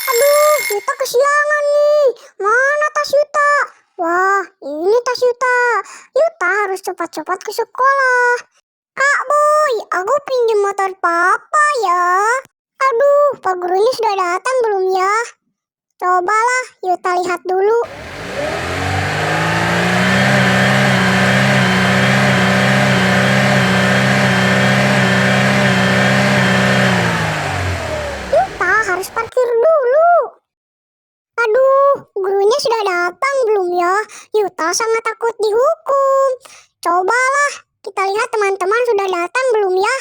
Aduh, Yuta kesiangan nih. Mana tas Yuta? Wah, ini tas Yuta. Yuta harus cepat-cepat ke sekolah. Kak Boy, aku pinjam motor papa ya. Aduh, Pak gurunya sudah datang belum ya? Cobalah Yuta lihat dulu. Yuta harus parkir dulu. Aduh, gurunya sudah datang belum ya? Yuta sangat takut dihukum. Cobalah kita lihat teman-teman sudah datang belum ya?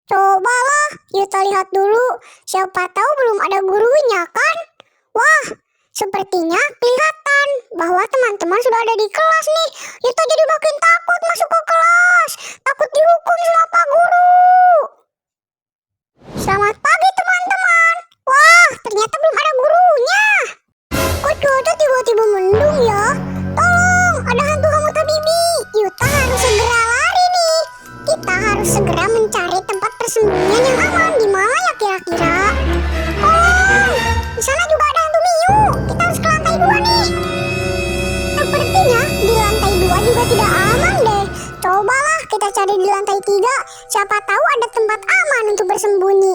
Cobalah Yuta lihat dulu. Siapa tahu belum ada gurunya kan? Wah, sepertinya kelihatan bahwa teman-teman sudah ada di kelas nih. Yuta jadi makin takut masuk ke kelas. Takut dihukum sama Pak Guru. Selamat pagi teman-teman. Wah, ternyata belum ada gurunya. Kok cuaca tiba-tiba mendung ya? Tolong, ada hantu Hamuta Bibi. Yuta harus segera lari nih. Kita harus segera mencari tempat persembunyian yang aman. Di mana ya kira-kira? Tolong, di sana juga ada hantu Miyu. Kita harus ke lantai 2 nih. Sepertinya di lantai 2 juga tidak aman deh. Cobalah kita cari di lantai 3. Siapa tahu ada tempat aman untuk bersembunyi.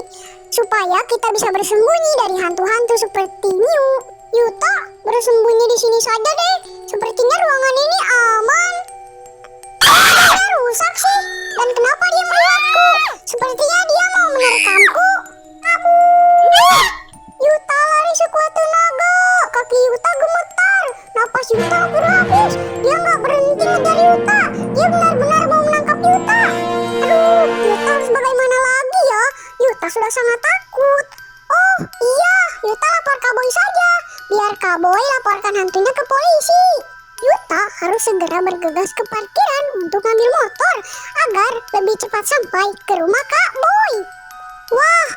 Supaya kita bisa bersembunyi dari hantu-hantu seperti Miyu. Yuta, bersembunyi di sini saja deh. Sepertinya ruangan ini aman. Ada rusak sih. Dan kenapa dia melihatku? Sepertinya dia mau menerekamku. Yuta lari sekuat tenaga. Kaki Yuta gemetar. Napas Yuta hampir habis. Dia nggak berhenti mengejar Yuta. Dia benar-benar mau menangkap Yuta. Aduh, Yuta harus bagaimana lagi ya? Yuta sudah sangat takut. Oh iya, Yuta lapor Kak Boy saja. Biar Kak Boy laporkan hantunya ke polisi. Yuta harus segera bergegas ke parkiran untuk ngambil motor agar lebih cepat sampai ke rumah Kak Boy. Wah,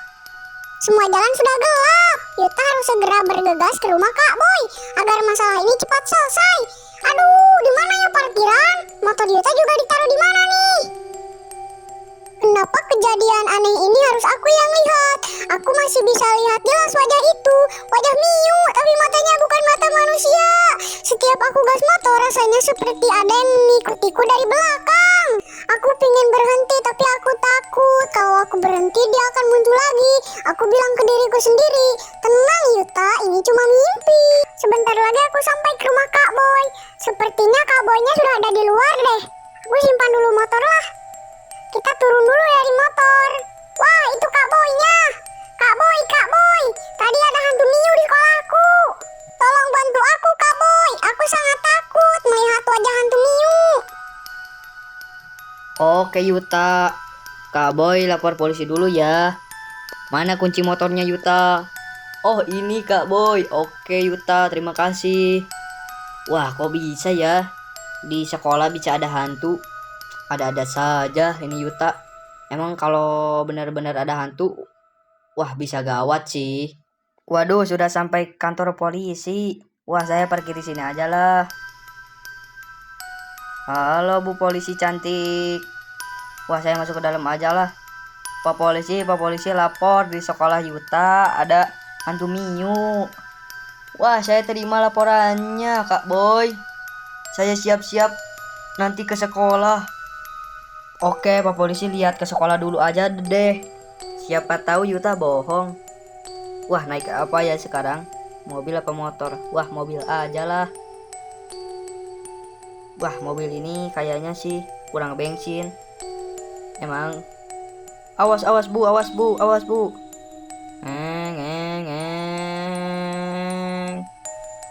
semua jalan sudah gelap. Yuta harus segera bergegas ke rumah Kak Boy agar masalah ini cepat selesai. Aduh, di mana ya parkiran? Motor Yuta juga ditaruh di mana nih? Kenapa kejadian aneh ini harus aku yang lihat? Aku masih bisa lihat jelas wajah itu. Wajah Miyu, tapi matanya bukan mata manusia. Setiap aku gas motor rasanya seperti ada yang mengikutiku dari belakang. Aku pingin berhenti tapi aku takut. Kalau aku berhenti dia akan muncul lagi. Aku bilang ke diriku sendiri, tenang Yuta, ini cuma mimpi. Sebentar lagi aku sampai ke rumah Kak Boy. Sepertinya Kak Boynya sudah ada di luar deh. Aku simpan dulu motor lah. Kita turun dulu dari motor. Wah, itu Kak Boynya. Kak Boy, Kak Boy. Tadi ada hantu Miyu di sekolahku. Tolong bantu aku, Kak Boy. Aku sangat takut melihat wajah hantu Miyu. Oke Yuta, Kak Boy lapor polisi dulu ya. Mana kunci motornya Yuta? Oh ini Kak Boy. Oke Yuta, terima kasih. Wah kok bisa ya? Di sekolah bisa ada hantu? Ada-ada saja ini Yuta. Emang kalau benar-benar ada hantu, wah bisa gawat sih. Waduh, sudah sampai kantor polisi. Wah, saya parkir di sini aja lah. Halo Bu Polisi cantik. Wah, saya masuk ke dalam aja lah. Pak Polisi lapor di sekolah Yuta ada hantu Miyu. Wah, saya terima laporannya, Kak Boy. Saya siap-siap nanti ke sekolah. Oke, Pak Polisi lihat ke sekolah dulu aja deh. Siapa tahu Yuta bohong. Wah, naik apa ya sekarang? Mobil apa motor? Wah, mobil aja lah. Wah, mobil ini kayaknya sih kurang bensin. Emang. Awas Bu, awas Bu, awas Bu.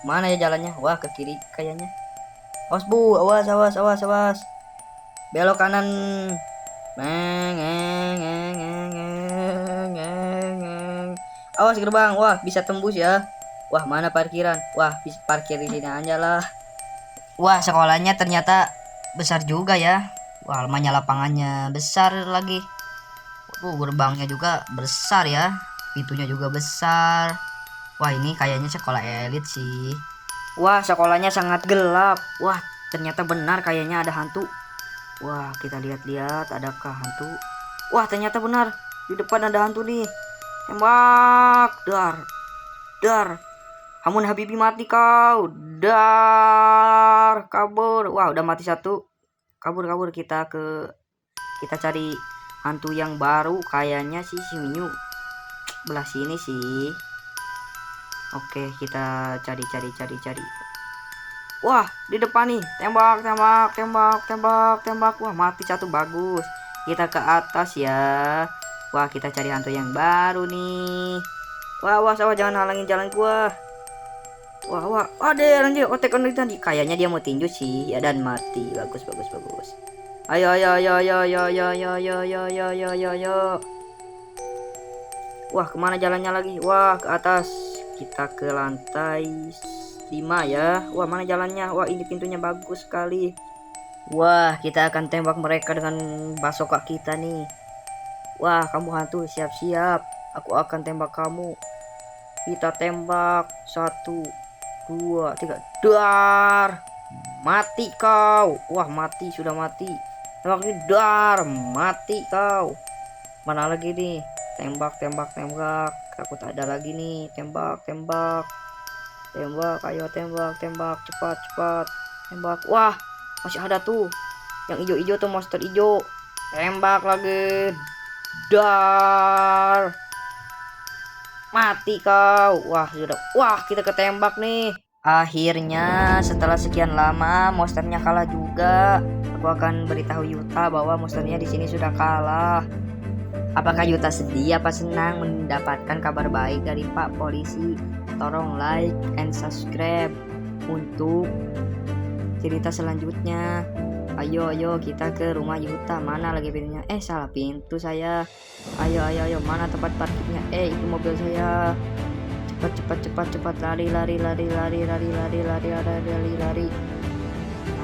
Mana ya jalannya? Wah, ke kiri kayaknya. Awas Bu, awas. Belok kanan. Awas gerbang. Wah, bisa tembus ya. Wah, mana parkiran? Wah, bisa parkir di sini aja lah. Wah, sekolahnya ternyata besar juga ya. Wah, namanya lapangannya besar lagi. Waduh, gerbangnya juga besar ya. Pintunya juga besar. Wah, ini kayaknya sekolah elit sih. Wah, sekolahnya sangat gelap. Wah, ternyata benar kayaknya ada hantu. Wah, kita lihat-lihat adakah hantu. Wah, ternyata benar. Di depan ada hantu nih. Tembak, dar. Dar. Hamun Habibi mati kau. Dar. Kabur. Wah, udah mati satu. Kabur kita cari hantu yang baru. Kayaknya sih si Minyu belah sini sih. Oke, kita cari. Wah, di depan nih. Tembak. Wah, mati satu, bagus. Kita ke atas ya. Wah, kita cari hantu yang baru nih. Wah, jangan halangin jalan gua. Wah, ada anjir, otek tadi. Kayaknya dia mau tinju sih, ya, dan mati. Bagus. Ayo. Wah, kemana jalannya lagi? Wah, ke atas. Kita ke lantai 5 ya. Wah, mana jalannya? Wah, ini pintunya bagus sekali. Wah, kita akan tembak mereka dengan basoka kita nih. Wah, kamu hantu, siap-siap. Aku akan tembak kamu. Kita tembak. 1, 2, 3. Dar. Mati kau. Wah, mati, sudah mati. Tembak lagi. Dar. Mati kau. Mana lagi nih? Tembak. Aku tak ada lagi nih. Tembak. Ayo tembak. Cepat. Tembak. Wah, masih ada tuh. Yang hijau-hijau tuh, monster hijau. Tembak lagi. Dar. Mati kau. Wah, sudah. Wah, kita ketembak nih. Akhirnya setelah sekian lama monsternya kalah juga. Aku akan beritahu Yuta bahwa monsternya di sini sudah kalah. Apakah Yuta sedih apa senang mendapatkan kabar baik dari Pak Polisi? Tolong like and subscribe untuk cerita selanjutnya. Ayo kita ke rumah Yuta. Mana lagi pintunya? Salah pintu saya. Ayo, mana tempat parkirnya? Itu mobil saya. Cepat. Lari.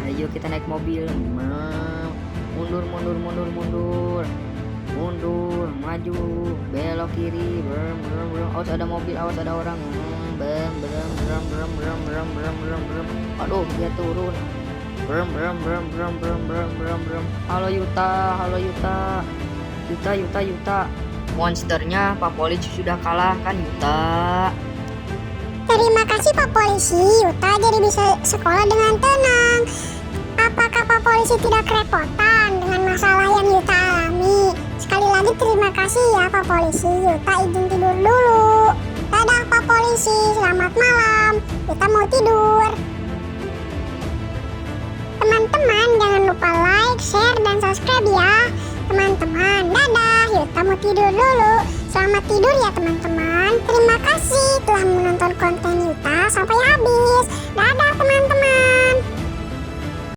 Ayo kita naik mobil. Mundur, maju, belok kiri. Awas ada mobil, awas ada orang. Aduh, dia turun. Halo Yuta. Yuta. Monsternya Pak Polisi sudah kalah kan, Yuta? Terima kasih Pak Polisi, Yuta jadi bisa sekolah dengan tenang. Apakah Pak Polisi tidak kerepotan dengan masalah yang Yuta alami? Sekali lagi terima kasih ya Pak Polisi. Yuta izin tidur dulu. Dadah Pak Polisi, selamat malam. Yuta mau tidur. Teman-teman jangan lupa like, share, dan subscribe ya. Teman-teman, dadah. Yuta mau tidur dulu. Selamat tidur ya teman-teman. Terima kasih telah